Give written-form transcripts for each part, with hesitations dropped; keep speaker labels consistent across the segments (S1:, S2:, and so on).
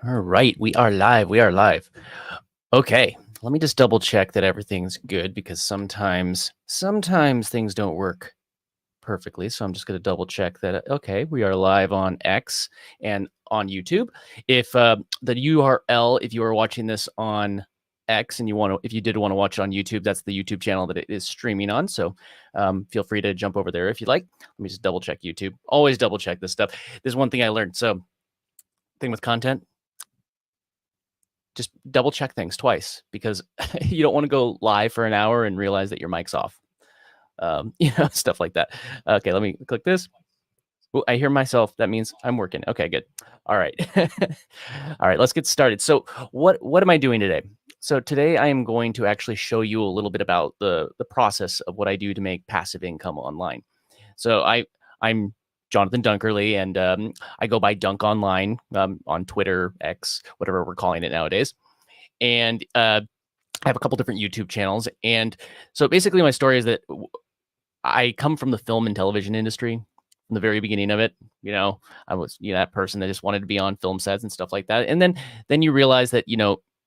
S1: All right, we are live. We are live. Okay, let me just double check that everything's good because sometimes things don't work perfectly. So I'm just going to double check that. Okay, we are live on X and on YouTube. If the URL, if you are watching this on X and if you did want to watch it on YouTube, that's the YouTube channel that it is streaming on. So feel free to jump over there if you'd like. Let me just double check YouTube. Always double check this stuff. There's one thing I learned. So thing with content, just double check things twice because you don't want to go live for an hour and realize that your mic's off. Stuff like that. Okay, let me click this. Oh, I hear myself. That means I'm working. Okay, good. All right. All right, let's get started. So what am I doing today? So today I am going to actually show you a little bit about the process of what I do to make passive income online. So I'm Jonathan Dunkerley, and I go by Dunk Online on Twitter, X, whatever we're calling it nowadays. And I have a couple different YouTube channels. And so basically my story is that I come from the film and television industry from the very beginning of it. I was, that person that just wanted to be on film sets and stuff like that. And then you realize that,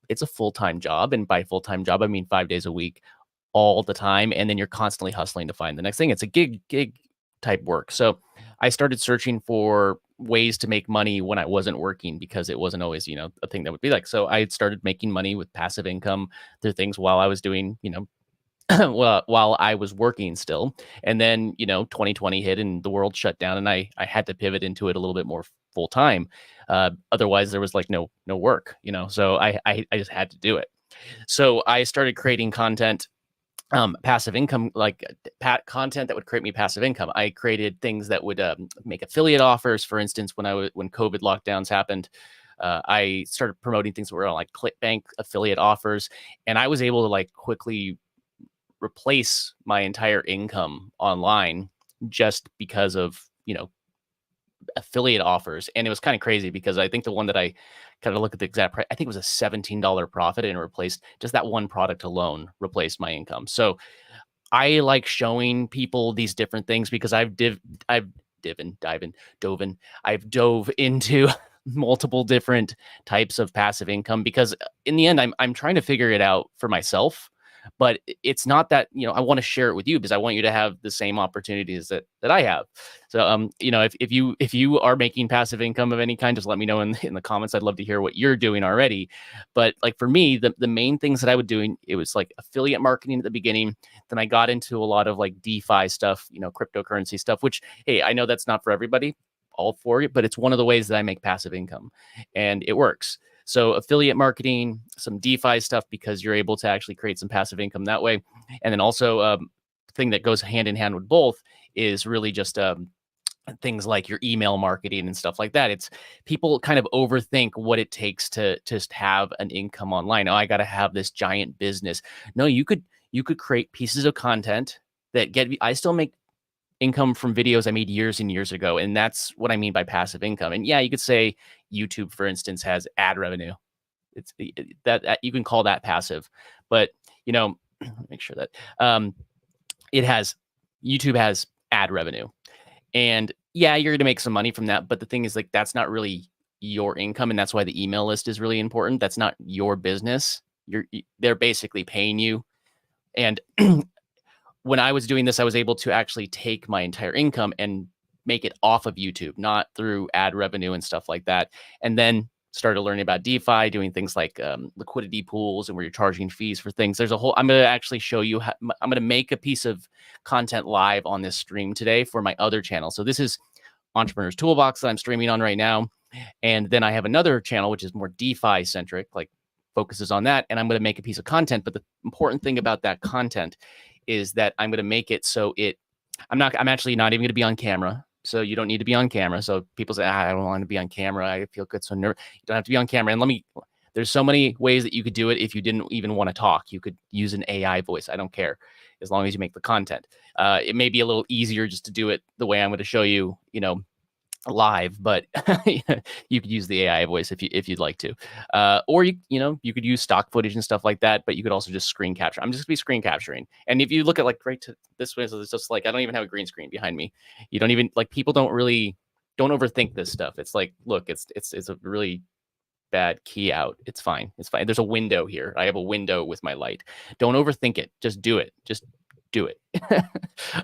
S1: it's a full-time job. And by full-time job, I mean 5 days a week, all the time. And then you're constantly hustling to find the next thing. It's a gig type work. So I started searching for ways to make money when I wasn't working because it wasn't always, a thing that would be like. So I started making money with passive income through things while I was doing, well, while I was working still. And then, 2020 hit and the world shut down and I had to pivot into it a little bit more full time. Otherwise there was like no work, so I just had to do it. So I started creating content, passive income, like content that would create me passive income. I created things that would make affiliate offers. For instance, when COVID lockdowns happened, I started promoting things that were on like ClickBank affiliate offers, and I was able to like quickly replace my entire income online just because of affiliate offers. And it was kind of crazy because I think the one that I kind of look at the exact price, I think it was a $17 profit, and it replaced just that one product alone replaced my income. So I like showing people these different things because I've dove into multiple different types of passive income because in the end I'm trying to figure it out for myself. But it's not that, I want to share it with you because I want you to have the same opportunities that I have. So, if you are making passive income of any kind, just let me know in the comments. I'd love to hear what you're doing already. But like for me, the main things that I would do, it was like affiliate marketing at the beginning. Then I got into a lot of like DeFi stuff, cryptocurrency stuff, which, hey, I know that's not for everybody, all for it, but it's one of the ways that I make passive income and it works. So affiliate marketing, some DeFi stuff, because you're able to actually create some passive income that way. And then also thing that goes hand in hand with both is really just things like your email marketing and stuff like that. It's people kind of overthink what it takes to just have an income online. Oh, I got to have this giant business. No, you could create pieces of content that I still make income from videos I made years and years ago. And that's what I mean by passive income. And yeah, you could say YouTube, for instance, has ad revenue. It's that you can call that passive, but make sure that YouTube has ad revenue. And yeah, you're going to make some money from that. But the thing is, like, that's not really your income. And that's why the email list is really important. That's not your business. They're basically paying you. And when I was doing this, I was able to actually take my entire income and make it off of YouTube, not through ad revenue and stuff like that. And then started learning about DeFi, doing things like liquidity pools and where you're charging fees for things. There's a whole, I'm going to actually show you how, I'm going to make a piece of content live on this stream today for my other channel. So this is Entrepreneur's Toolbox that I'm streaming on right now. And then I have another channel, which is more DeFi centric, like focuses on that. And I'm going to make a piece of content. But the important thing about that content is that I'm going to make it so I'm actually not even going to be on camera. So you don't need to be on camera. So people say, I don't want to be on camera. I feel good. So nervous. You don't have to be on camera. And there's so many ways that you could do it. If you didn't even want to talk, you could use an AI voice. I don't care, as long as you make the content. It may be a little easier just to do it the way I'm going to show you, live, but you could use the AI voice if you'd like to, or you could use stock footage and stuff like that, but you could also just screen capture. I'm just gonna be screen capturing. And if you look at like right to this way, so it's just like, I don't even have a green screen behind me. You don't even, like, people don't overthink this stuff. It's like, look, it's a really bad key out. It's fine. It's fine. There's a window here. I have a window with my light. Don't overthink it. Just do it. Just do it.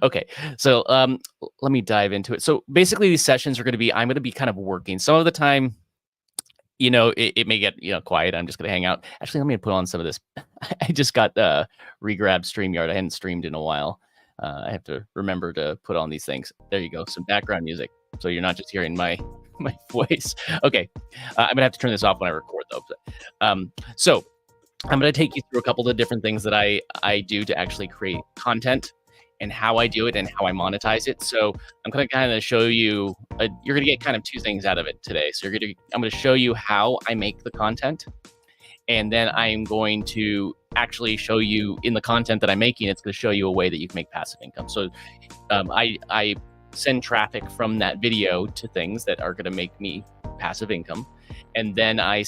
S1: Okay. So let me dive into it. So basically these sessions are going to be, I'm going to be kind of working. Some of the time, it may get, quiet. I'm just going to hang out. Actually, let me put on some of this. I just got re-grabbed StreamYard. I hadn't streamed in a while. I have to remember to put on these things. There you go. Some background music. So you're not just hearing my voice. Okay. I'm going to have to turn this off when I record though. So I'm going to take you through a couple of different things that I do to actually create content and how I do it and how I monetize it. So I'm going to kind of show you, you're going to get kind of two things out of it today. So I'm going to show you how I make the content. And then I'm going to actually show you in the content that I'm making, it's going to show you a way that you can make passive income. So I send traffic from that video to things that are going to make me passive income. And then I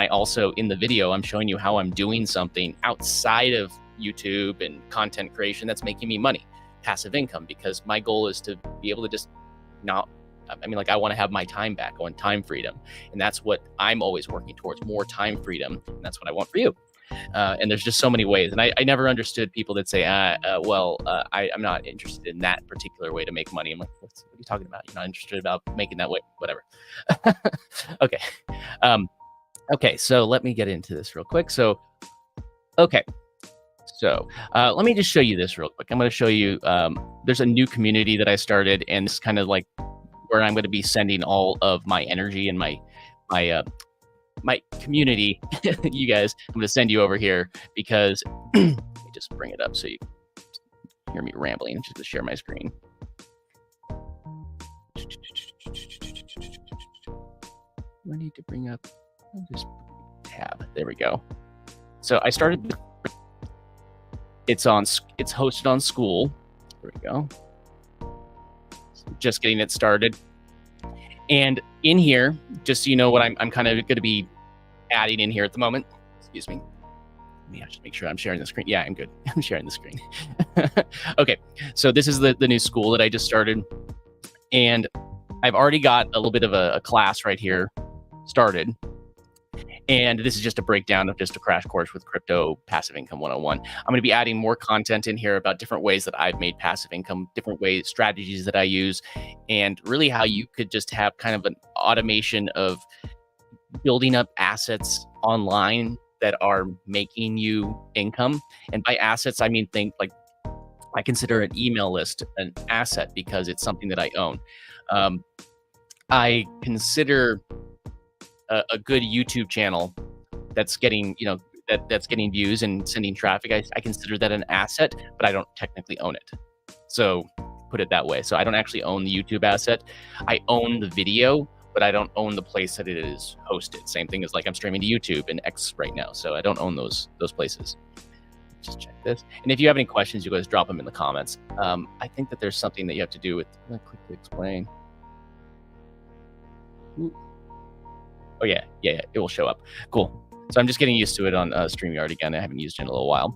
S1: also in the video, I'm showing you how I'm doing something outside of YouTube and content creation that's making me money, passive income, because my goal is to be able to just I want to have my time back. I want time freedom. And that's what I'm always working towards, more time freedom. And that's what I want for you. And there's just so many ways. And I never understood people that say, I'm not interested in that particular way to make money. I'm like, what are you talking about? You're not interested about making that way, whatever. Okay. Okay. So let me get into this real quick. So let me just show you this real quick. I'm going to show you, there's a new community that I started, and it's kind of like where I'm going to be sending all of my energy and my community. You guys, I'm going to send you over here because let me just bring it up so you hear me rambling. Just to share my screen. I need to bring up this tab. There we go. So I started. It's hosted on School. There we go. Just getting it started. And in here, just so you know what I'm kind of going to be adding in here at the moment. Excuse me. Let me actually make sure I'm sharing the screen. Yeah, I'm good. I'm sharing the screen. Okay. So this is the new school that I just started. And I've already got a little bit of a class right here started. And this is just a breakdown of just a crash course with Crypto Passive Income 101. I'm going to be adding more content in here about different ways that I've made passive income, different ways, strategies that I use, and really how you could just have kind of an automation of building up assets online that are making you income. And by assets, I mean, I consider an email list an asset because it's something that I own. I consider a good YouTube channel that's getting, that's getting views and sending traffic. I consider that an asset, but I don't technically own it. So put it that way. So I don't actually own the YouTube asset. I own the video, but I don't own the place that it is hosted. Same thing as like I'm streaming to YouTube and X right now. So I don't own those places. Just check this. And if you have any questions, you guys drop them in the comments. I think that there's something that you have to do with, let me quickly explain. Ooh. Oh yeah, it will show up. Cool. So I'm just getting used to it on StreamYard again. I haven't used it in a little while.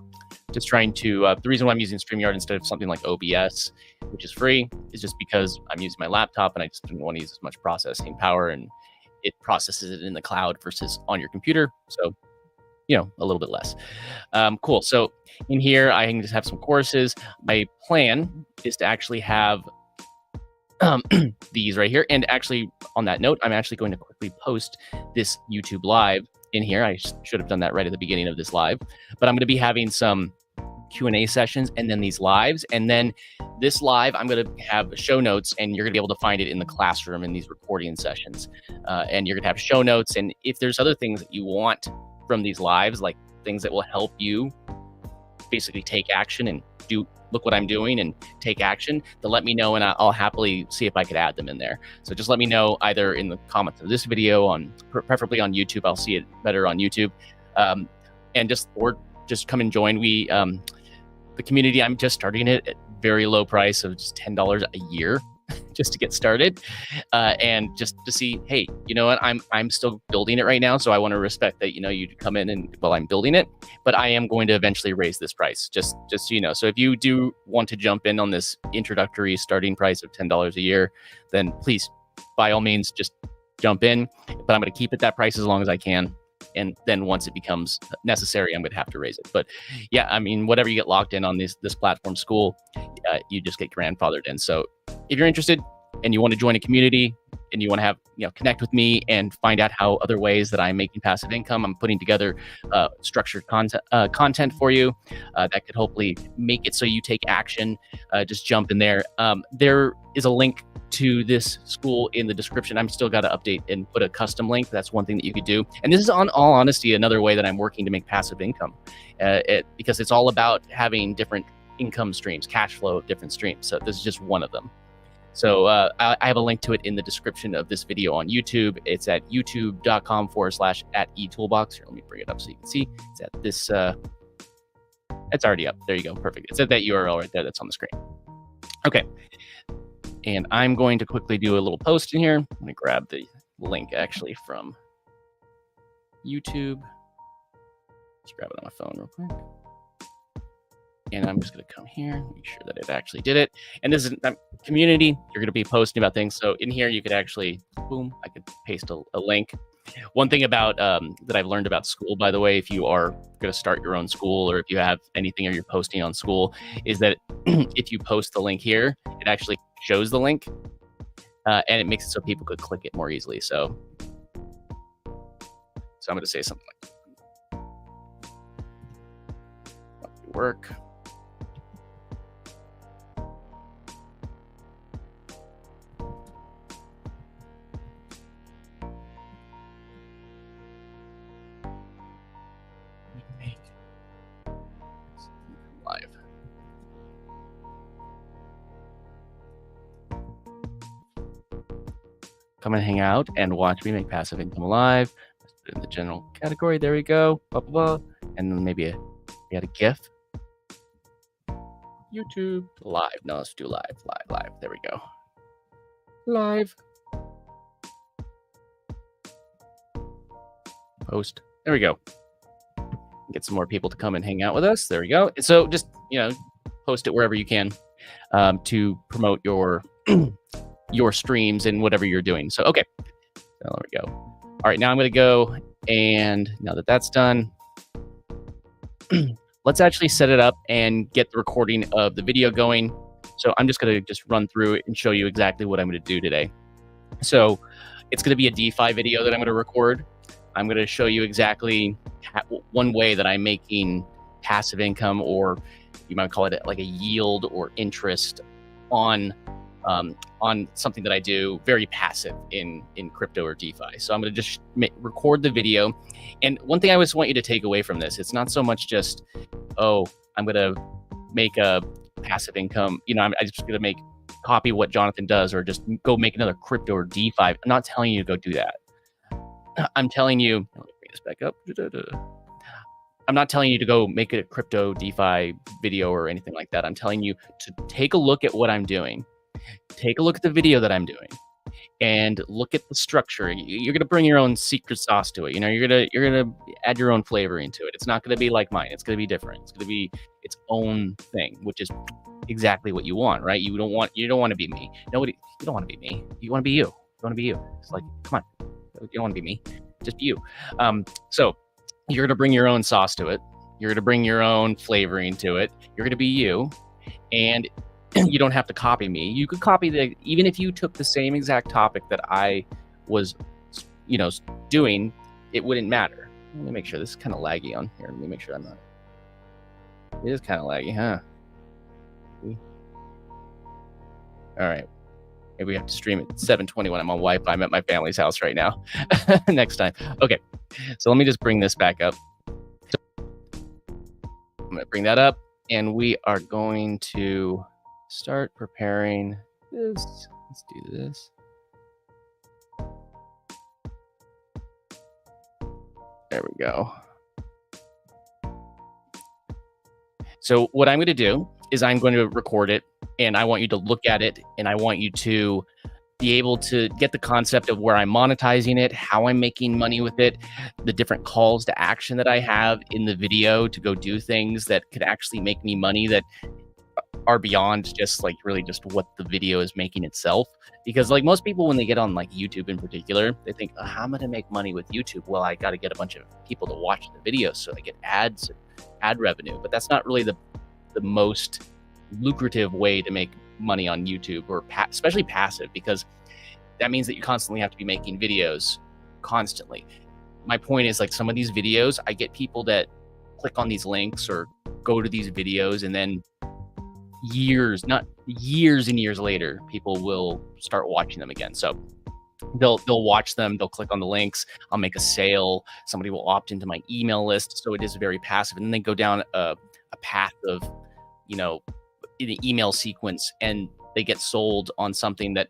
S1: Just trying to, the reason why I'm using StreamYard instead of something like OBS, which is free, is just because I'm using my laptop and I just didn't want to use as much processing power, and it processes it in the cloud versus on your computer. So, a little bit less. Cool. So in here, I can just have some courses. My plan is to actually have these right here. And actually, on that note, I'm actually going to quickly post this YouTube live in here. I should have done that right at the beginning of this live, but I'm going to be having some Q&A sessions and then these lives. And then this live, I'm going to have show notes, and you're going to be able to find it in the classroom in these recording sessions. And you're going to have show notes. And if there's other things that you want from these lives, like things that will help you basically take action and look what I'm doing and take action, then let me know, and I'll happily see if I could add them in there. So just let me know either in the comments of this video, preferably on YouTube. I'll see it better on YouTube. And just come and join. The community, I'm just starting it at very low price of just $10 a year just to get started. And just to see, hey, you know what, I'm still building it right now. So I want to respect that, you come in and while I'm building it, but I am going to eventually raise this price, just so you know. So if you do want to jump in on this introductory starting price of $10 a year, then please, by all means, just jump in, but I'm going to keep it that price as long as I can. And then once it becomes necessary, I'm going to have to raise it. But yeah, I mean, whatever you get locked in on this platform school, you just get grandfathered in. So if you're interested and you want to join a community and you want to have, connect with me and find out how other ways that I'm making passive income, I'm putting together structured content for you that could hopefully make it so you take action. Just jump in there. There is a link to this school in the description. I'm still got to update and put a custom link. That's one thing that you could do. And this is, on all honesty, another way that I'm working to make passive income, because it's all about having different income streams, cash flow of different streams. So this is just one of them. So I have a link to it in the description of this video on YouTube. It's at youtube.com/@etoolbox. Here, let me bring it up so you can see. It's at this. It's already up. There you go. Perfect. It's at that URL right there that's on the screen. Okay. And I'm going to quickly do a little post in here. I'm going to grab the link actually from YouTube. Let's grab it on my phone real quick. And I'm just going to come here, make sure that it actually did it. And this is community. You're going to be posting about things. So in here, you could actually, boom, I could paste a link. One thing about that I've learned about school, by the way, if you are going to start your own school, or if you have anything or you're posting on school, is that if you post the link here, it actually shows the link and it makes it so people could click it more easily. So I'm going to say something like work. Live. Come and hang out and watch me make passive income live. Let's put it in the general category. There we go. Blah, blah, blah. And then maybe we had a GIF. YouTube live. No, let's do live. There we go. Live. Post. There we go. Get some more people to come and hang out with us. There we go. So just, post it wherever you can to promote your your streams and whatever you're doing. So, okay. So there we go. All right, now I'm going to go, and now that that's done, let's actually set it up and get the recording of the video going. So I'm just going to run through it and show you exactly what I'm going to do today. So it's going to be a DeFi video that I'm going to record. I'm going to show you exactly one way that I'm making passive income, or you might call it like a yield or interest on something that I do very passive in crypto or DeFi. So I'm going to just record the video. And one thing I always want you to take away from this, it's not so much just, oh, I'm going to make a passive income. I'm just going to copy what Jonathan does, or just go make another crypto or DeFi. I'm not telling you to go do that. I'm telling you, let me bring this back up. I'm not telling you to go make a crypto DeFi video or anything like that. I'm telling you to take a look at what I'm doing. Take a look at the video that I'm doing and look at the structure. You're going to bring your own secret sauce to it. You're going to add your own flavoring to it. It's not going to be like mine. It's going to be different. It's going to be its own thing, which is exactly what you want, right? You don't want to be me. You don't want to be me. You want to be you. You want to be you. It's like, come on. You don't want to be me. Just be you. So you're going to bring your own sauce to it. You're going to bring your own flavoring to it. You're going to be you. And you don't have to copy me. You could copy even if you took the same exact topic that I was, doing, it wouldn't matter. Let me make sure this is kind of laggy on here. Let me make sure I'm not. It is kind of laggy, huh? All right. Maybe we have to stream at 720 when I'm on Wi-Fi. I'm at my family's house right now. Next time. Okay. So let me just bring this back up. I'm going to bring that up, and we are going to start preparing this. Let's do this. There we go. So what I'm going to do is I'm going to record it, and I want you to look at it, and I want you to be able to get the concept of where I'm monetizing it, how I'm making money with it, the different calls to action that I have in the video to go do things that could actually make me money that are beyond just like really just what the video is making itself. Because like most people, when they get on like YouTube in particular, they think, "Oh, how am I going to make money with YouTube? Well, I got to get a bunch of people to watch the videos so I get ads, ad revenue." But that's not really the most lucrative way to make money on YouTube, or especially passive, because that means that you constantly have to be making videos constantly. My point is, like, some of these videos, I get people that click on these links or go to these videos, and then years, not years and years later, people will start watching them again. So they'll watch them, they'll click on the links, I'll make a sale, somebody will opt into my email list. So it is very passive. And then they go down a path of, you know, in the email sequence, and they get sold on something that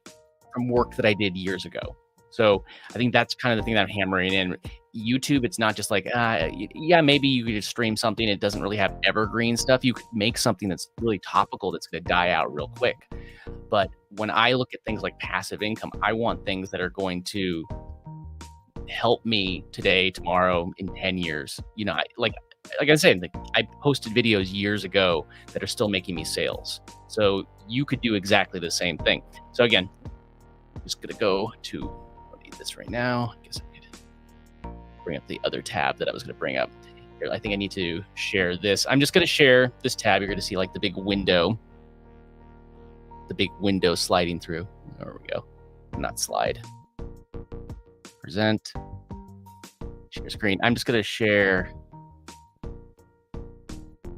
S1: from work that I did years ago. So I think that's kind of the thing that I'm hammering in. YouTube, it's not just like, yeah, maybe you could just stream something. It doesn't really have evergreen stuff. You could make something that's really topical that's going to die out real quick. But when I look at things like passive income, I want things that are going to help me today, tomorrow, in 10 years. You know, like I said, like, I posted videos years ago that are still making me sales. So you could do exactly the same thing. So again, I'm just going to go to, I need this right now. I guess I could bring up the other tab that I was going to bring up. Here, I think I need to share this. I'm just going to share this tab. You're going to see like the big window sliding through. There we go. Not slide. Present. Share screen. I'm just going to share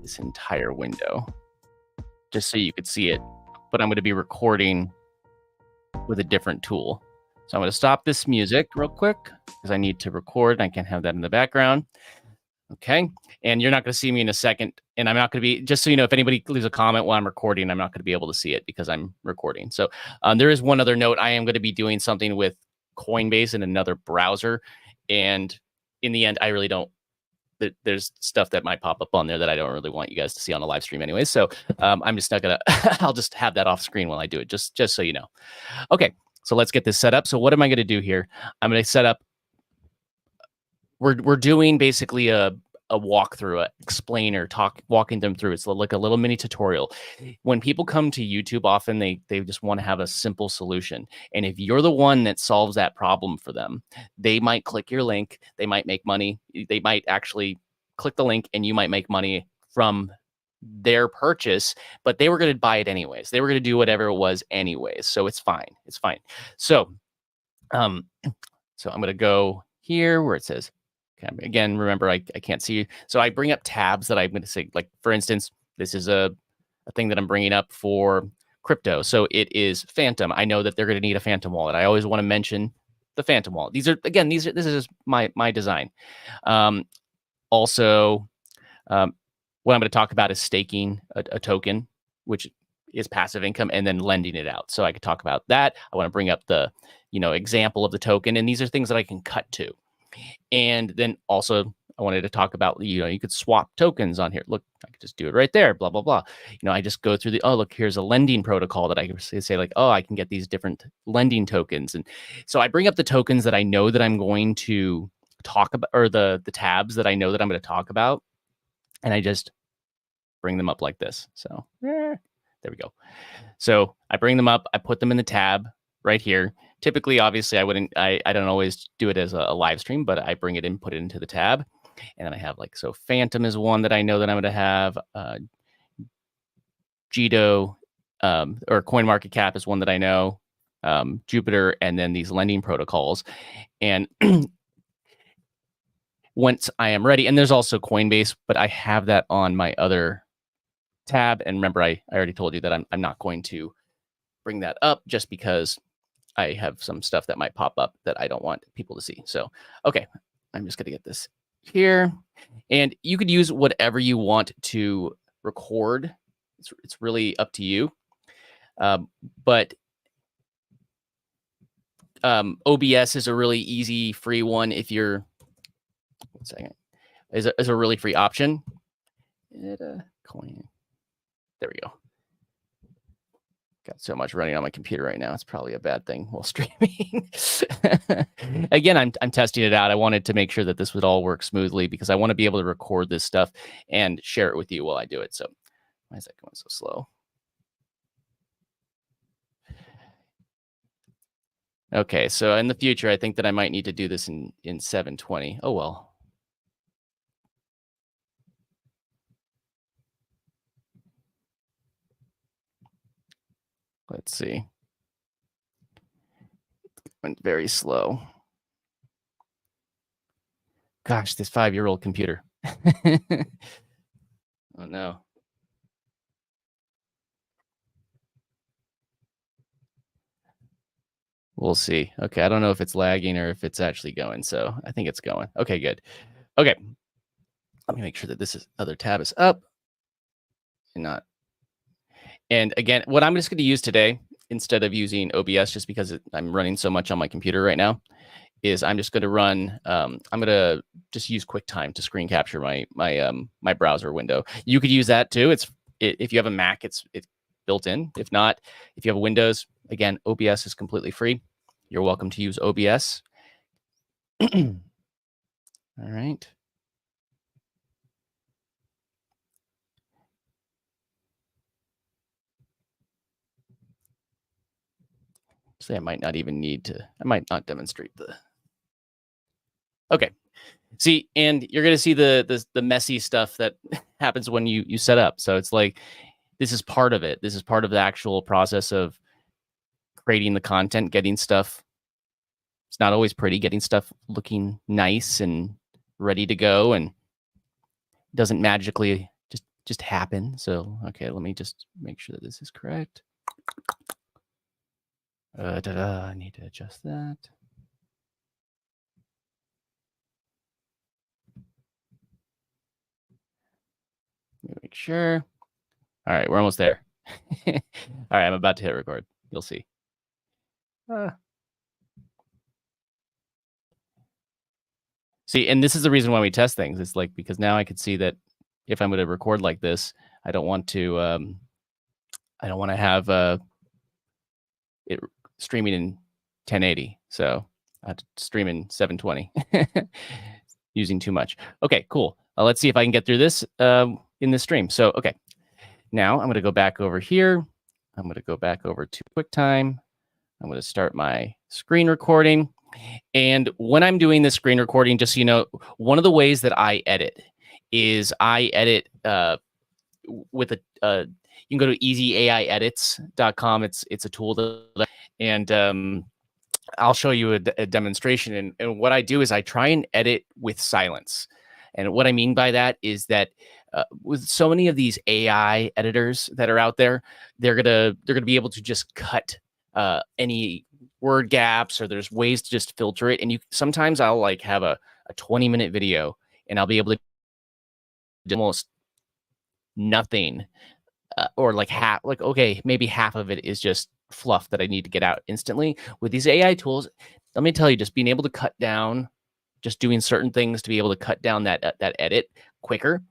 S1: this entire window just so you could see it, but I'm going to be recording with a different tool. So I'm going to stop this music real quick because I need to record and I can't have that in the background. Okay. And you're not going to see me in a second. And I'm not going to be, just so you know, if anybody leaves a comment while I'm recording, I'm not going to be able to see it because I'm recording. So there is one other note. I am going to be doing something with Coinbase in another browser. And in the end, I really don't, there's stuff that might pop up on there that I don't really want you guys to see on a live stream anyway. So I'm just not going to, I'll just have that off screen while I do it, just so you know. Okay. So let's get this set up. So what am I going to do here? I'm going to set up, we're doing basically a walkthrough, a explainer, walking them through. It's like a little mini tutorial. When people come to YouTube, often they just want to have a simple solution. And if you're the one that solves that problem for them, they might click your link, they might make money. They might actually click the link and you might make money from their purchase, but they were going to buy it anyways. They were going to do whatever it was anyways. So it's fine. It's fine. So, I'm going to go here where it says, okay, again, remember, I can't see you. So I bring up tabs that I'm going to say, like, for instance, this is a thing that I'm bringing up for crypto. So it is Phantom. I know that they're going to need a Phantom wallet. I always want to mention the Phantom wallet. This is my design. Also, what I'm going to talk about is staking a token, which is passive income, and then lending it out. So I could talk about that. I want to bring up the, example of the token, and these are things that I can cut to. And then also I wanted to talk about, you could swap tokens on here. Look, I could just do it right there, blah, blah, blah. I just go through look, here's a lending protocol that I can say like, oh, I can get these different lending tokens. And so I bring up the tokens that I know that I'm going to talk about, or the tabs that I know that I'm going to talk about. And I just bring them up like this. So there we go. So I bring them up, I put them in the tab right here. Typically, obviously, I don't always do it as a live stream, but I bring it in, put it into the tab. And then I have so Phantom is one that I know that I'm going to have. Jito, or CoinMarketCap is one that I know. Jupiter, and then these lending protocols. And once I am ready, and there's also Coinbase, but I have that on my other tab. And remember, I already told you that I'm not going to bring that up just because I have some stuff that might pop up that I don't want people to see. So, okay, I'm just going to get this here. And you could use whatever you want to record. It's really up to you. But OBS is a really easy, free one. If you're, one second, is a really free option. Coin. There we go. Got so much running on my computer right now. It's probably a bad thing while streaming. Again, I'm testing it out. I wanted to make sure that this would all work smoothly because I want to be able to record this stuff and share it with you while I do it. So why is that going so slow? Okay, so in the future, I think that I might need to do this in 720. Oh well. Let's see. Went very slow. Gosh, this 5-year-old computer. Oh no. We'll see. Okay, I don't know if it's lagging or if it's actually going. So I think it's going. Okay, good. Okay, let me make sure that this other tab is up and not. And again, what I'm just going to use today instead of using OBS, just because I'm running so much on my computer right now, is I'm just going to run. I'm going to just use QuickTime to screen capture my browser window. You could use that too. If you have a Mac, it's built in. If not, if you have Windows, again, OBS is completely free. You're welcome to use OBS. All right. So I might not even need to. I might not demonstrate the. Okay. See, and you're gonna see the messy stuff that happens when you set up. So it's like this is part of it. This is part of the actual process of creating the content, getting stuff. It's not always pretty, getting stuff looking nice and ready to go, and doesn't magically just happen. So okay, let me just make sure that this is correct. I need to adjust that. Let me make sure. All right, we're almost there. All right, I'm about to hit record. You'll see. Uh, See, and this is the reason why we test things. It's like because now I could see that if I'm going to record like this, I don't want to. I don't want to have it streaming in 1080. So I have to stream in 720. Using too much. Okay, cool. Let's see if I can get through this in this stream. So okay, now I'm going to go back over here. I'm going to go back over to QuickTime. I'm going to start my screen recording. And when I'm doing this screen recording, just so you know, one of the ways that I edit is I edit with you can go to easyaiedits.com. It's a tool that, and I'll show you a demonstration. And what I do is I try and edit with silence. And what I mean by that is that with so many of these AI editors that are out there, they're gonna be able to just cut any word gaps, or there's ways to just filter it. And you sometimes I'll like have a 20-minute video and I'll be able to do almost nothing, or like half, like okay, maybe half of it is just fluff that I need to get out instantly. With these AI tools, let me tell you, just being able to cut down, just doing certain things to be able to cut down that edit quicker,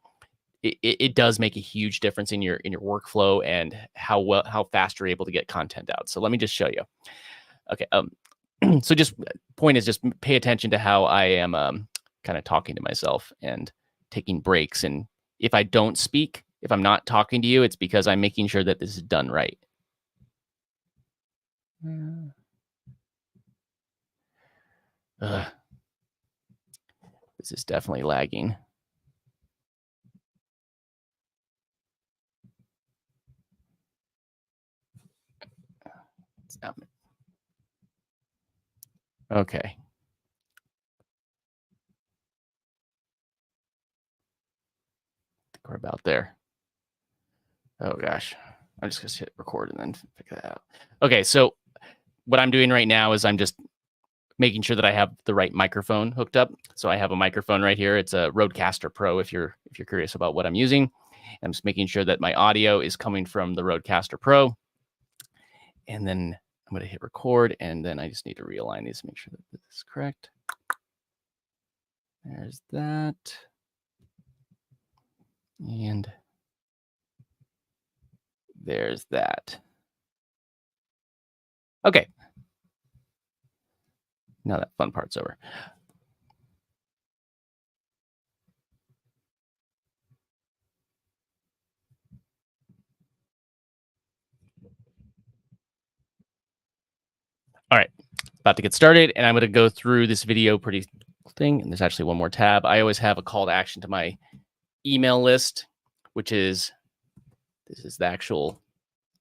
S1: it does make a huge difference in your workflow and how fast you're able to get content out. So let me just show you. Okay, so just point is just pay attention to how I am kind of talking to myself and taking breaks. And if I don't speak, if I'm not talking to you, it's because I'm making sure that this is done right. Ugh. This is definitely lagging. Okay. I think we're about there. Oh gosh. I'm just gonna hit record and then figure that out. Okay, so what I'm doing right now is I'm just making sure that I have the right microphone hooked up. So I have a microphone right here. It's a Rodecaster Pro if you're curious about what I'm using. I'm just making sure that my audio is coming from the Rodecaster Pro. And then I'm going to hit record, and then I just need to realign these to make sure that this is correct. There's that. And there's that. Okay. Now that fun part's over. All right. about to get started, and I'm going to go through this video pretty thing. And there's actually one more tab. I always have a call to action to my email list, which is this is the actual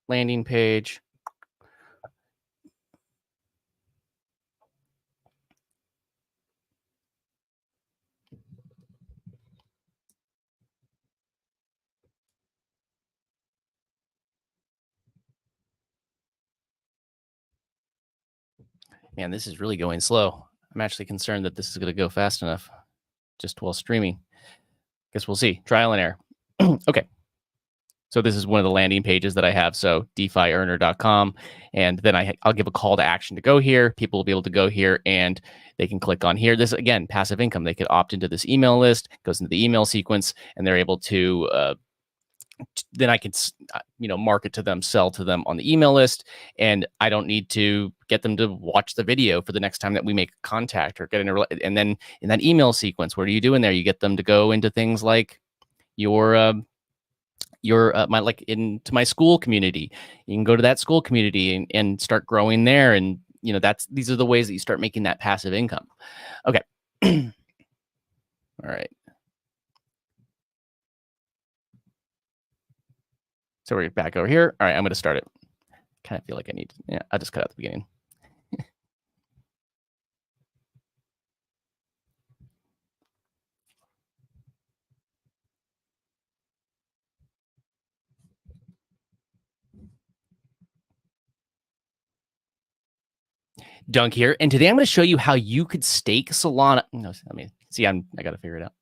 S1: landing page. Man, this is really going slow. I'm actually concerned that this is going to go fast enough just while streaming. Guess we'll see. Trial and error. Okay. So this is one of the landing pages that I have. So defiearner.com. And then I'll give a call to action to go here. People will be able to go here and they can click on here. This, again, passive income. They could opt into this email list, goes into the email sequence, and they're able to then I can, market to them, sell to them on the email list. And I don't need to get them to watch the video for the next time that we make contact or get in and then in that email sequence, what are you doing there? You get them to go into things like into my school community. You can go to that school community and start growing there. And, these are the ways that you start making that passive income. Okay. All right. So we're back over here. All right, I'm going to start it. Kind of feel like I need to, I'll just cut out the beginning. Dunk here, and today I'm going to show you how you could stake Solana. No, I got to figure it out.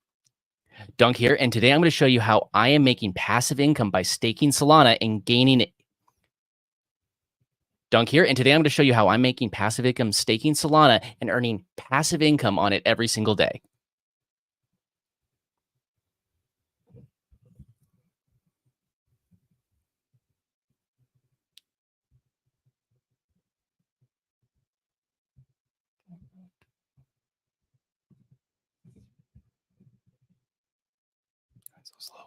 S1: Dunk here, and today I'm going to show you how I am making passive income by staking Solana and gaining it. Dunk here, and today I'm going to show you how I'm making passive income staking Solana and earning passive income on it every single day. That's so slow.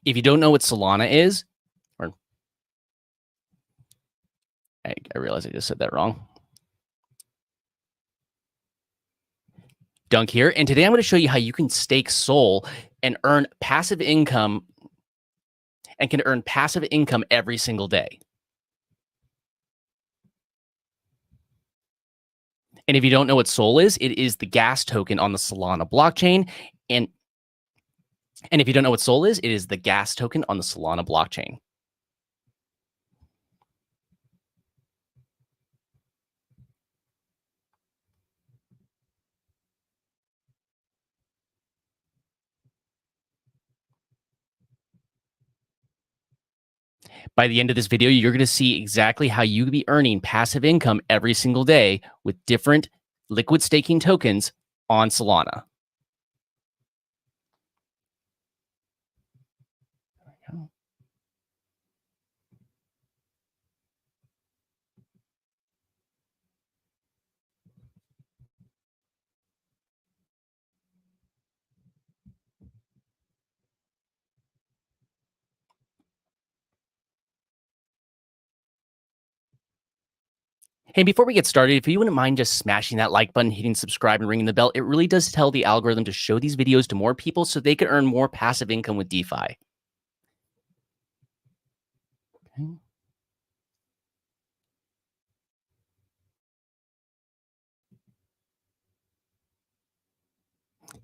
S1: If you don't know what Solana is, or I realize I just said that wrong. Dunk here, and today I'm going to show you how you can stake SOL and earn passive income and can earn passive income every single day. And if you don't know what SOL is, it is the gas token on the Solana blockchain. And if you don't know what SOL is, it is the gas token on the Solana blockchain. By the end of this video, you're going to see exactly how you can be earning passive income every single day with different liquid staking tokens on Solana. Hey, before we get started, if you wouldn't mind just smashing that like button, hitting subscribe, and ringing the bell, it really does tell the algorithm to show these videos to more people so they can earn more passive income with DeFi. Okay.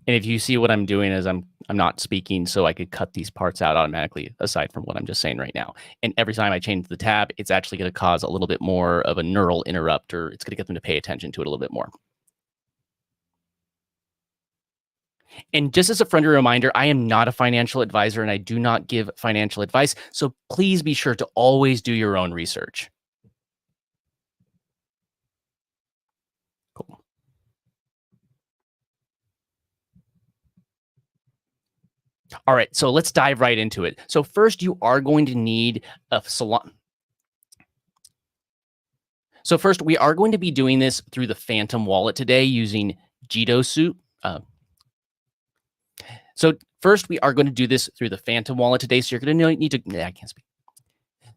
S1: And if you see what I'm doing is I'm not speaking, so I could cut these parts out automatically, aside from what I'm just saying right now. And every time I change the tab, it's actually going to cause a little bit more of a neural interrupt, or it's going to get them to pay attention to it a little bit more. And just as a friendly reminder, I am not a financial advisor and I do not give financial advice. So please be sure to always do your own research. Cool. All right, so let's dive right into it. So first, you are going to need a Solana. So first, we are going to be doing this through the Phantom wallet today using Jitosu. So first, we are going to do this through the Phantom wallet today. So you're going to need to, I can't speak.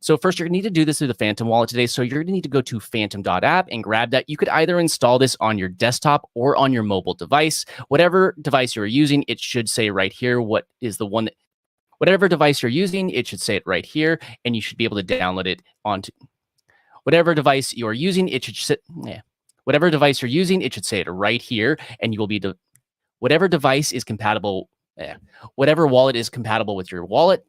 S1: So first, you're going to need to do this through the Phantom wallet today. So you're going to need to go to phantom.app and grab that. You could either install this on your desktop or on your mobile device. Whatever device you're using, it should say right here what is the one that, whatever device you're using, it should say it right here, and you should be able to download it onto whatever device you're using. It should sit, whatever device you're using, it should say it right here, and you will be whatever device is compatible, whatever wallet is compatible with your wallet,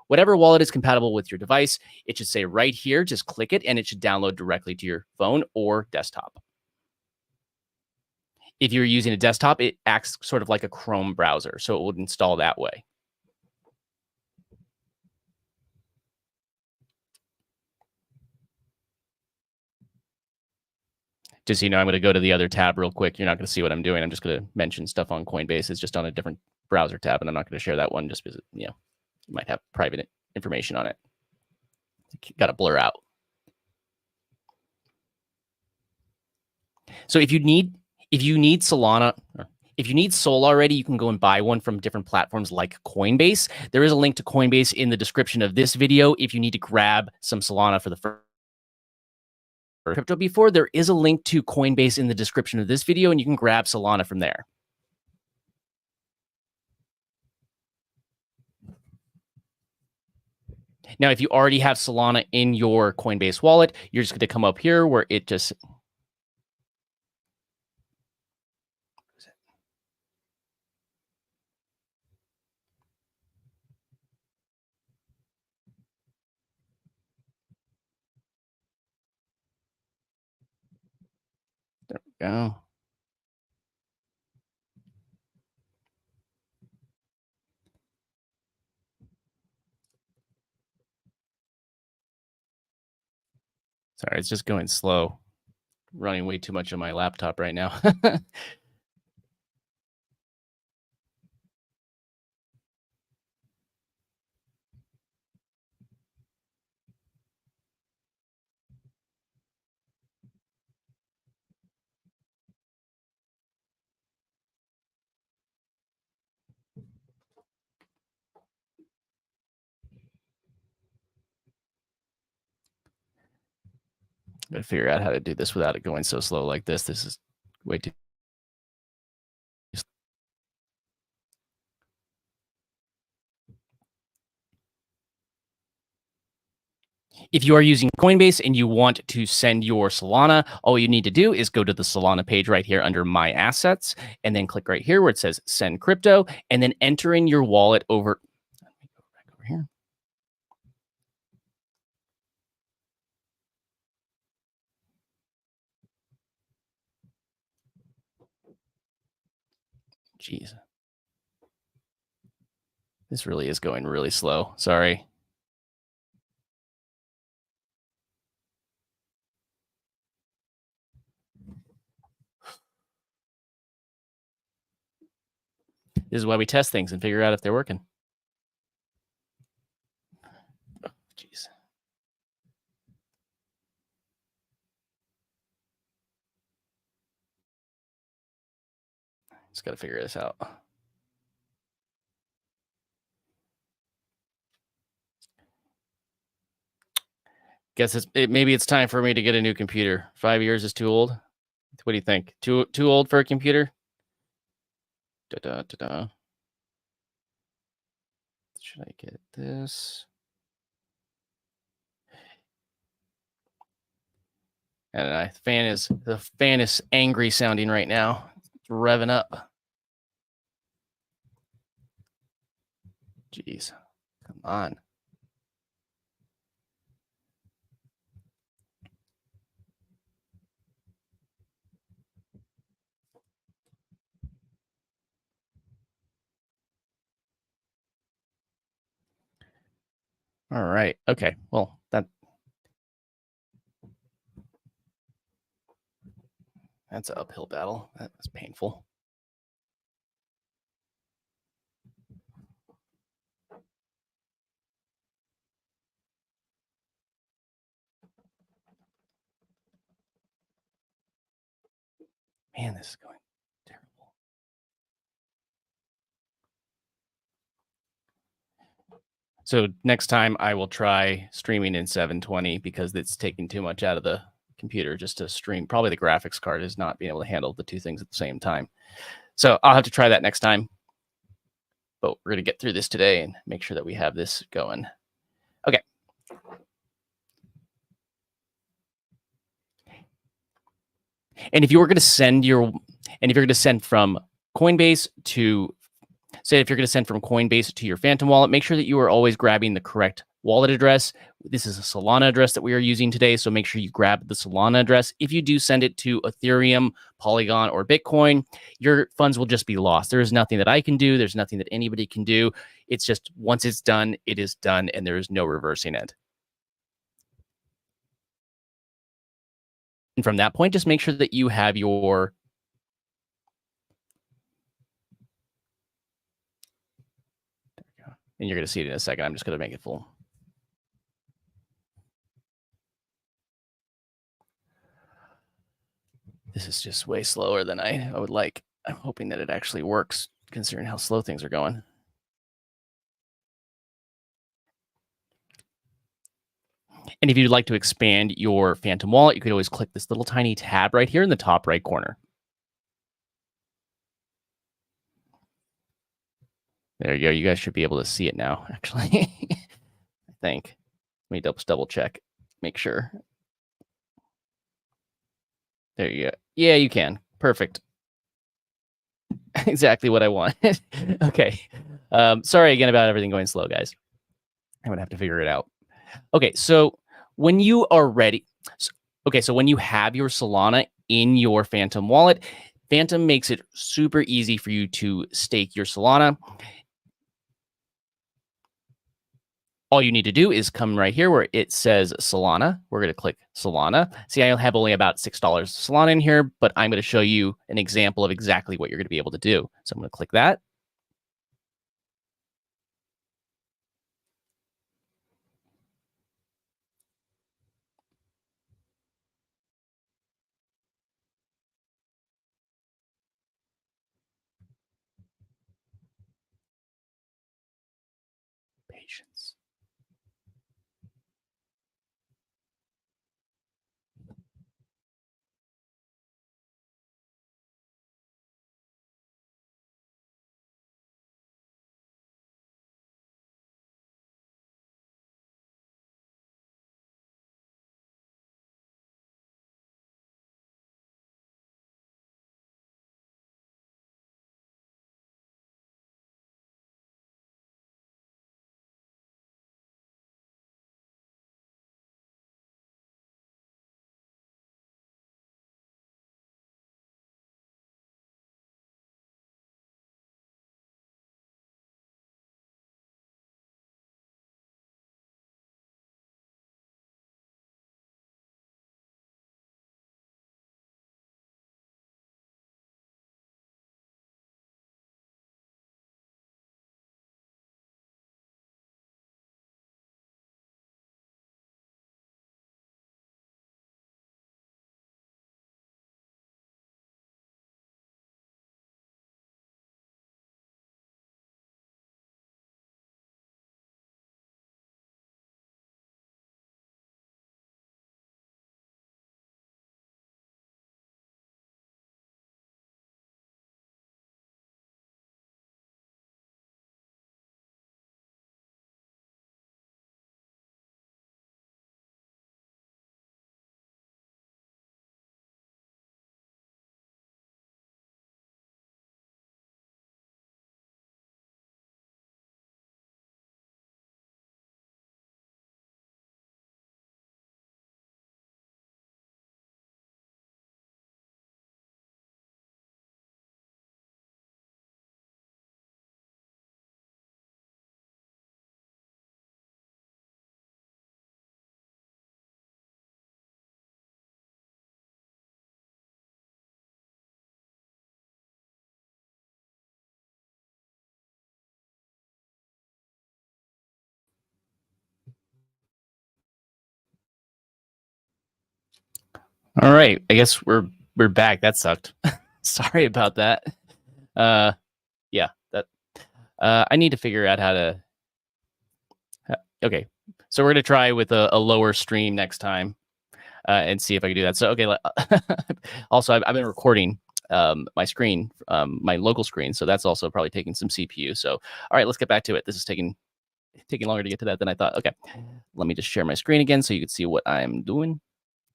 S1: whatever wallet is compatible with your device, it should say right here. Just click it, and it should download directly to your phone or desktop. If you're using a desktop, it acts sort of like a Chrome browser, so it would install that way. Just so you know, I'm going to go to the other tab real quick. You're not going to see what I'm doing. I'm just going to mention stuff on Coinbase. It's just on a different browser tab, and I'm not going to share that one just because, you might have private information on it. Got to blur out. So if you need Solana, if you need Sol already, you can go and buy one from different platforms like Coinbase. There is a link to Coinbase in the description of this video if you need to grab some Solana for the first crypto before. There is a link to Coinbase in the description of this video, and you can grab Solana from there. Now, if you already have Solana in your Coinbase wallet, you're just going to come up here where it just there we go. Sorry, it's just going slow. Running way too much on my laptop right now. Gotta figure out how to do this without it going so slow like this. This is way too. If you are using Coinbase and you want to send your Solana, all you need to do is go to the Solana page right here under My Assets, and then click right here where it says Send Crypto, and then enter in your wallet over. Let me go back over here. Jeez. This really is going really slow. Sorry. This is why we test things and figure out if they're working. Oh, jeez. Just got to figure this out. Guess maybe it's time for me to get a new computer. 5 years is too old. What do you think? Too old for a computer? Da-da-da-da. Should I get this? And the fan is angry sounding right now. It's revving up. Jeez, come on. All right. Okay. Well, that's an uphill battle. That was painful. Man, this is going terrible. So next time I will try streaming in 720 because it's taking too much out of the computer just to stream. Probably the graphics card is not being able to handle the two things at the same time. So I'll have to try that next time. But we're going to get through this today and make sure that we have this going. Okay. And if you were going to send from Coinbase to, say, if you're going to send from Coinbase to your Phantom wallet, make sure that you are always grabbing the correct wallet address. This is a Solana address that we are using today, so make sure you grab the Solana address. If you do send it to Ethereum, Polygon, or Bitcoin, your funds will just be lost. There is nothing that I can do. There's nothing that anybody can do. It's just once it's done, it is done, and there is no reversing it. And from that point, just make sure that you have your and you're going to see it in a second. I'm just going to make it full. This is just way slower than I would like. I'm hoping that it actually works, considering how slow things are going. And if you'd like to expand your Phantom wallet, you could always click this little tiny tab right here in the top right corner. There you go. You guys should be able to see it now, actually. I think. Let me double check. Make sure. There you go. Yeah, you can. Perfect. Exactly what I wanted. Okay. Sorry again about everything going slow, guys. I'm going to have to figure it out. Okay, so when you are ready, so when you have your Solana in your Phantom wallet, Phantom makes it super easy for you to stake your Solana. All you need to do is come right here where it says Solana. We're going to click Solana. See, I have only about $6 Solana in here, but I'm going to show you an example of exactly what you're going to be able to do. So I'm going to click that. Patience. All right, I guess we're back. That sucked. Sorry about that. Yeah, that I need to figure out how to Okay, so we're gonna try with a lower stream next time and see if I can do that. So okay, also I've been recording my screen, my local screen, so that's also probably taking some CPU. So all right, let's get back to it. This is taking longer to get to that than I thought. Okay, let me just share my screen again so you can see what I'm doing.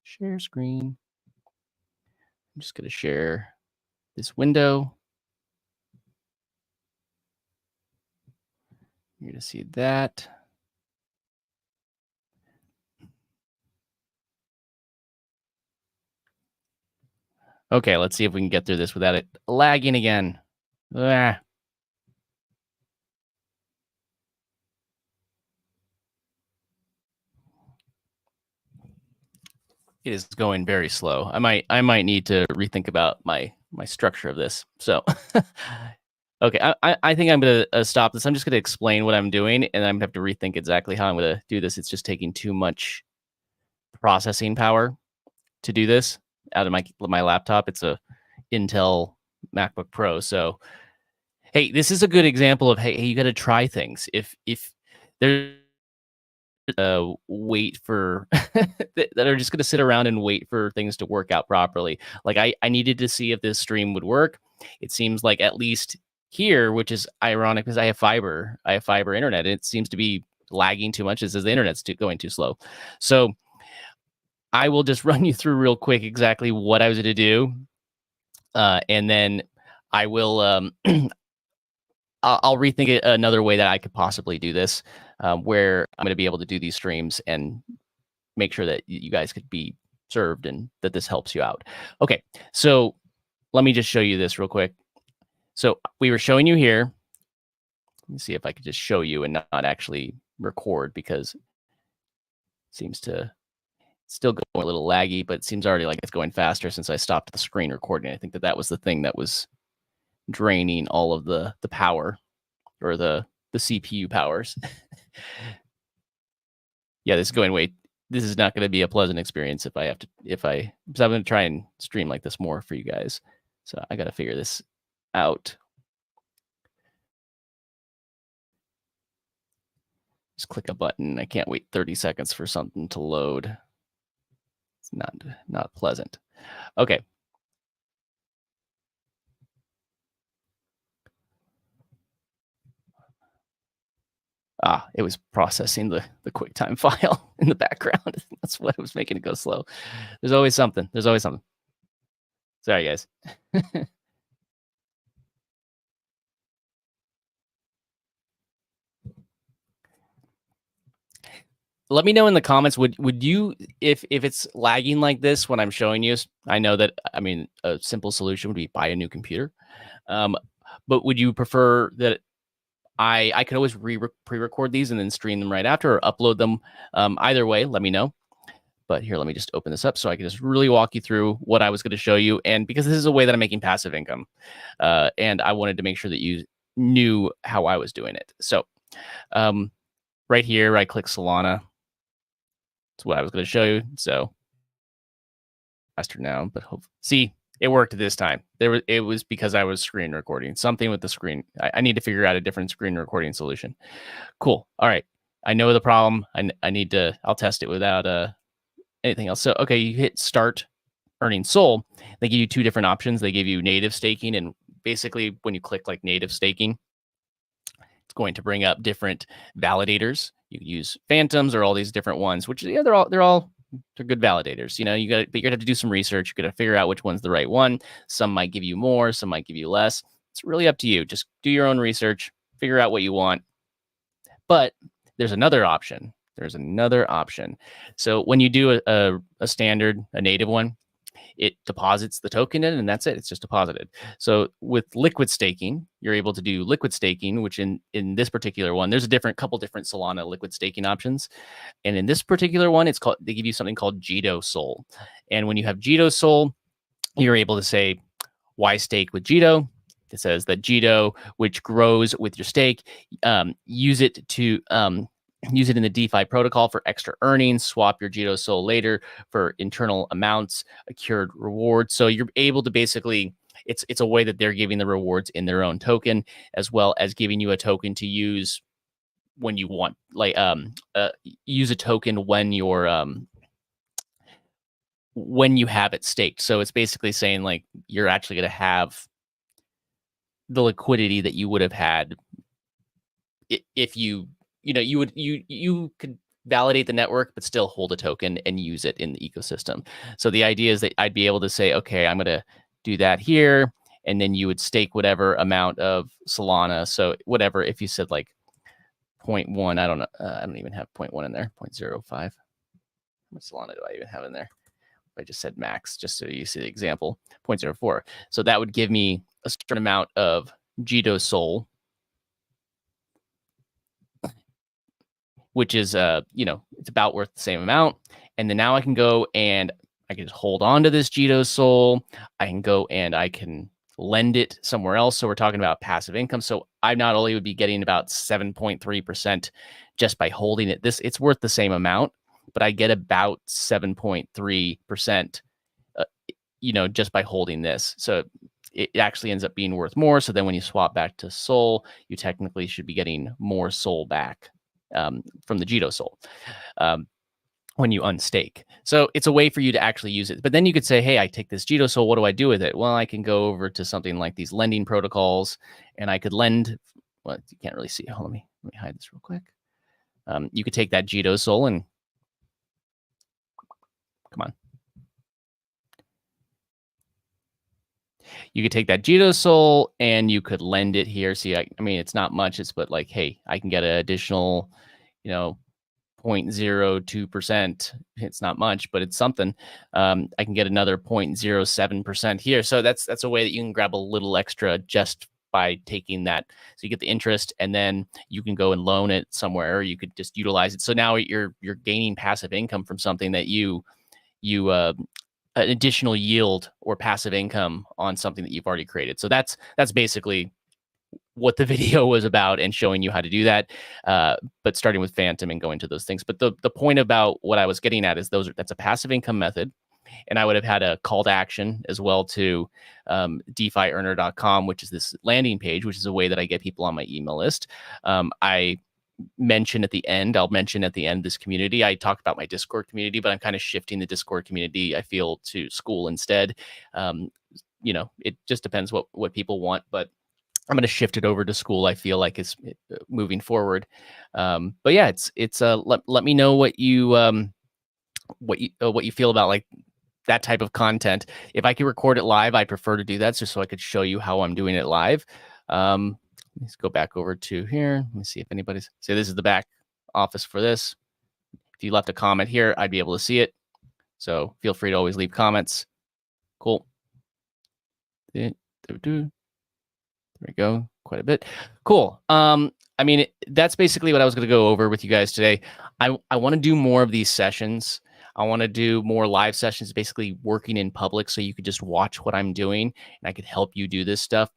S1: Share screen. I'm just gonna share this window. You're gonna see that. Okay, let's see if we can get through this without it lagging again. Ah. It is going very slow. I might need to rethink about my structure of this. So, okay, I think I'm gonna stop this. I'm just gonna explain what I'm doing, and I'm gonna have to rethink exactly how I'm gonna do this. It's just taking too much processing power to do this out of my laptop. It's a Intel MacBook Pro. So, hey, this is a good example of hey, you got to try things. If there's wait for that are just going to sit around and wait for things to work out properly. Like I needed to see if this stream would work. It seems like at least here, which is ironic because I have fiber internet. It seems to be lagging too much. It says the internet's going too slow. So I will just run you through real quick exactly what I was going to do, and then I will I'll rethink it another way that I could possibly do this, where I'm going to be able to do these streams and make sure that you guys could be served and that this helps you out. Okay, so let me just show you this real quick. So we were showing you here. Let me see if I could just show you and not actually record because it seems to still go a little laggy, but it seems already like it's going faster since I stopped the screen recording. I think that was the thing that was draining all of the power or the CPU powers. Yeah, this is going way. This is not going to be a pleasant experience if I'm going to try and stream like this more for you guys. So I got to figure this out. Just click a button. I can't wait 30 seconds for something to load. It's not pleasant. Okay. It was processing the QuickTime file in the background. That's what was making it go slow. There's always something. Sorry, guys. Let me know in the comments. Would you, if it's lagging like this when I'm showing you? I know that a simple solution would be buy a new computer. But would you prefer that I could always pre-record these and then stream them right after or upload them? Either way, let me know. But here, let me just open this up so I can just really walk you through what I was going to show you. And because this is a way that I'm making passive income, and I wanted to make sure that you knew how I was doing it. So right here, I click Solana. That's what I was going to show you. So faster now, but see, it worked this time. It was because I was screen recording. Something with the screen. I need to figure out a different screen recording solution. Cool. All right. I know the problem. I need to. I'll test it without anything else. So okay, you hit start earning Sol. They give you two different options. They give you native staking, and basically when you click like native staking, it's going to bring up different validators. You can use phantoms or all these different ones, which they're good validators. But you're gonna have to do some research. You're gonna figure out which one's the right one. Some might give you more, some might give you less. It's really up to you. Just do your own research, figure out what you want. But there's another option. So when you do a standard, a native one, it deposits the token in and that's it. It's just deposited. So with liquid staking, you're able to do liquid staking, which in this particular one, there's a couple different Solana liquid staking options. And in this particular one, they give you something called Jito Sol. And when you have Jito Sol, you're able to say, why stake with Jito? It says that Jito, which grows with your stake, use it in the DeFi protocol for extra earnings, swap your Jito Sol later for internal amounts, accrued rewards. So you're able to basically, it's a way that they're giving the rewards in their own token, as well as giving you a token to use when you want, like, use a token when you have it staked. So it's basically saying like you're actually going to have the liquidity that you would have had if you could validate the network but still hold a token and use it in the ecosystem. So the idea is that I'd be able to say, okay, I'm going to do that here, and then you would stake whatever amount of Solana. So whatever, if you said like 0.1, I don't know, I don't even have 0.1 in there, 0.05. How much Solana do I even have in there? I just said max, just so you see the example, 0.04. So that would give me a certain amount of Jito Sol, which is, it's about worth the same amount. And then now I can go and I can just hold on to this Jito Sol. I can go and I can lend it somewhere else. So we're talking about passive income. So I not only would be getting about 7.3% just by holding it. It's worth the same amount, but I get about 7.3%, just by holding this. So it actually ends up being worth more. So then when you swap back to Sol, you technically should be getting more Sol back from the Jito Sol when you unstake. So it's a way for you to actually use it. But then you could say, hey, I take this Jito Sol. What do I do with it? Well, I can go over to something like these lending protocols, and I could lend. Well, you can't really see. Hold on, let me hide this real quick. You could take that Jito Sol and come on. You could take that Jito Sol and you could lend it here. See, I mean, it's not much. It's but like, hey, I can get an additional, 0.02%. It's not much, but it's something. I can get another 0.07% here. So that's a way that you can grab a little extra just by taking that. So you get the interest, and then you can go and loan it somewhere, or you could just utilize it. So now you're gaining passive income from something that you an additional yield or passive income on something that you've already created. So that's basically what the video was about, and showing you how to do that. But starting with Phantom and going to those things. But the point about what I was getting at is that's a passive income method. And I would have had a call to action as well to DeFiEarner.com, which is this landing page, which is a way that I get people on my email list. I'll mention at the end this community. I talked about my Discord community, but I'm kind of shifting the Discord community, I feel, to School instead. It just depends what people want, but I'm going to shift it over to School. I feel like is moving forward. But yeah, it's let me know what you feel about like that type of content. If I could record it live, I prefer to do that just so I could show you how I'm doing it live. Let's go back over to here. Let me see if anybody's. So this is the back office for this. If you left a comment here, I'd be able to see it. So feel free to always leave comments. Cool. There we go. Quite a bit. Cool. I mean, that's basically what I was going to go over with you guys today. I want to do more of these sessions. I want to do more live sessions, basically working in public, so you could just watch what I'm doing, and I could help you do this stuff.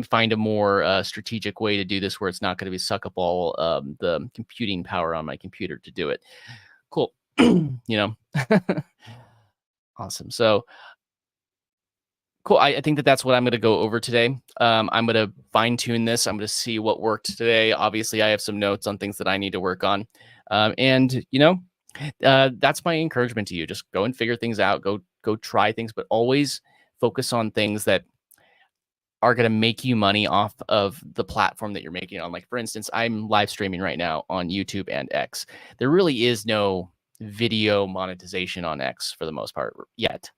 S1: Find a more strategic way to do this where it's not going to be suck up all the computing power on my computer to do it. Cool. Awesome. So cool. I think that's what I'm going to go over today. I'm going to fine tune this. I'm going to see what worked today. Obviously, I have some notes on things that I need to work on. And that's my encouragement to you. Just go and figure things out. Go try things, but always focus on things that are going to make you money off of the platform that you're making on. Like, for instance, I'm live streaming right now on YouTube and X. There really is no video monetization on X for the most part yet.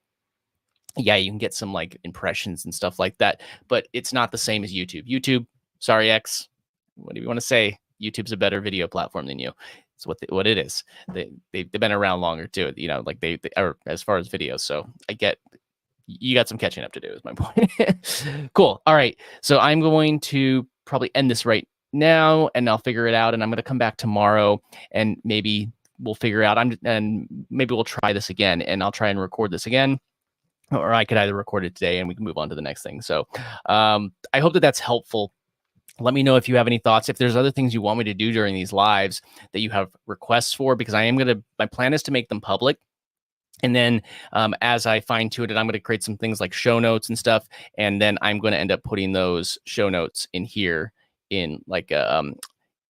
S1: Yeah, you can get some like impressions and stuff like that, but it's not the same as YouTube. Sorry, X, what do you want to say? YouTube's a better video platform than you. It's what it is. They've been around longer too. Like they are as far as videos. So I get you got some catching up to do is my point. Cool. All right. So I'm going to probably end this right now, and I'll figure it out. And I'm going to come back tomorrow, and maybe we'll figure out. And maybe we'll try this again, and I'll try and record this again, or I could either record it today and we can move on to the next thing. So I hope that that's helpful. Let me know if you have any thoughts. If there's other things you want me to do during these lives that you have requests for, because my plan is to make them public. And then as I fine tune it, I'm going to create some things like show notes and stuff. And then I'm going to end up putting those show notes in here in like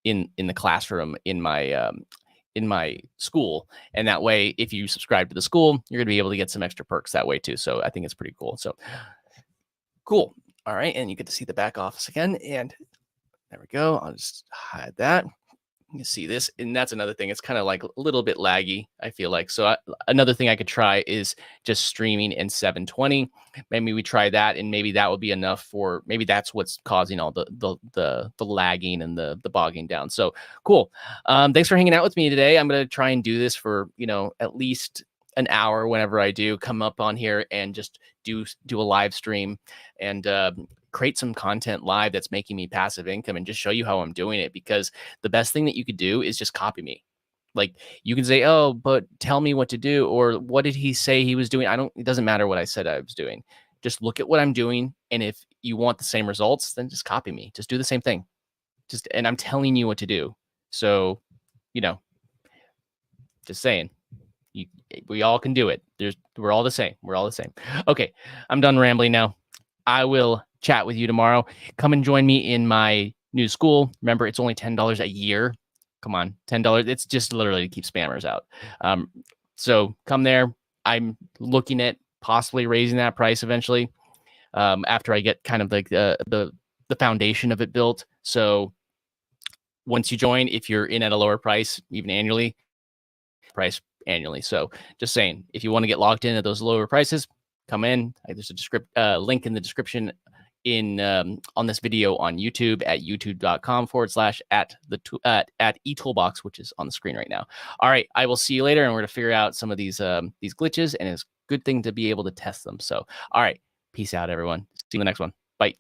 S1: in the classroom in my school. And that way, if you subscribe to the school, you're going to be able to get some extra perks that way too. So I think it's pretty cool. So cool. All right. And you get to see the back office again. And there we go. I'll just hide that. You see this, and that's another thing. It's kind of like a little bit laggy, I feel like. So another thing I could try is just streaming in 720. Maybe we try that, and maybe that would be enough for. Maybe that's what's causing all the lagging and the bogging down. So cool. Thanks for hanging out with me today. I'm gonna try and do this for at least an hour whenever I do come up on here and just do a live stream and create some content live that's making me passive income and just show you how I'm doing it, because the best thing that you could do is just copy me. Like, you can say, oh, but tell me what to do, or what did he say he was doing? It doesn't matter what I said I was doing. Just look at what I'm doing. And if you want the same results, then just copy me. Just do the same thing. And I'm telling you what to do. So, just saying. We all can do it. We're all the same. We're all the same. Okay, I'm done rambling now. I will chat with you tomorrow. Come and join me in my new school. Remember, it's only $10 a year. Come on, $10. It's just literally to keep spammers out. So come there. I'm looking at possibly raising that price eventually after I get kind of like the foundation of it built. So once you join, if you're in at a lower price, even annually, price annually. So just saying, if you want to get locked in at those lower prices, come in. There's a link in the description on this video on YouTube at youtube.com/at eToolbox, which is on the screen right now. All right, I will see you later, and we're gonna figure out some of these glitches, and it's a good thing to be able to test them. So, all right, peace out, everyone. See you in the next one. Bye.